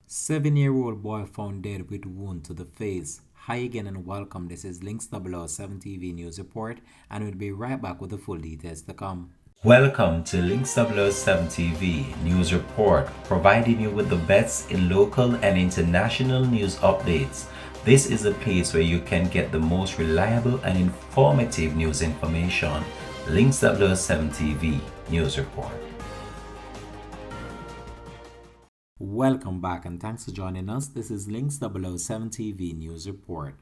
7-year-old boy found dead with wound to the face. Hi again and welcome. This is Links 007 TV News Report, and we'll be right back with the full details to come. Welcome to Links 007 TV News Report, providing you with the best in local and international news updates. This is a place where you can get the most reliable and informative news information. Links 007 TV News Report. Welcome back and thanks for joining us. This is Links 007 TV News Report.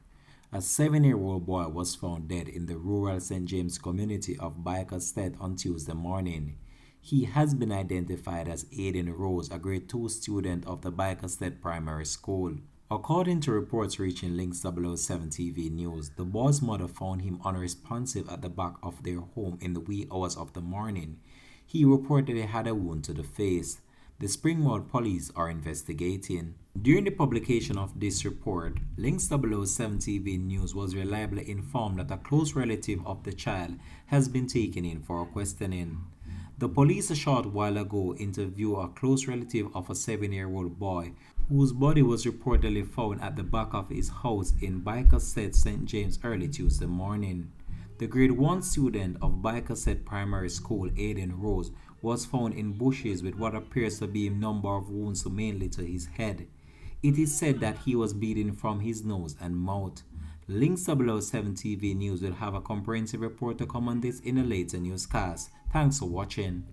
A 7-year-old boy was found dead in the rural St. James community of Bl00d on Tuesday morning. He has been identified as N0se, a grade 2 student of the Bl00d primary school. According to reports reaching Links 007 TV News, the boy's mother found him unresponsive at the back of their home in the wee hours of the morning. He reportedly had a wound to the face. The Springmount police are investigating. During the publication of this report, Links 007 TV News was reliably informed that a close relative of the child has been taken in for questioning. The police a short while ago interviewed a close relative of a 7-year-old boy whose body was reportedly found at the back of his house in Bl00d St. James early Tuesday morning. The grade 1 student of Bl00d Primary School, N0se, was found in bushes with what appears to be a number of wounds mainly to his head. It is said that he was bleeding from his nose and mouth. Links 007 TV News will have a comprehensive report to come on this in a later newscast. Thanks for watching.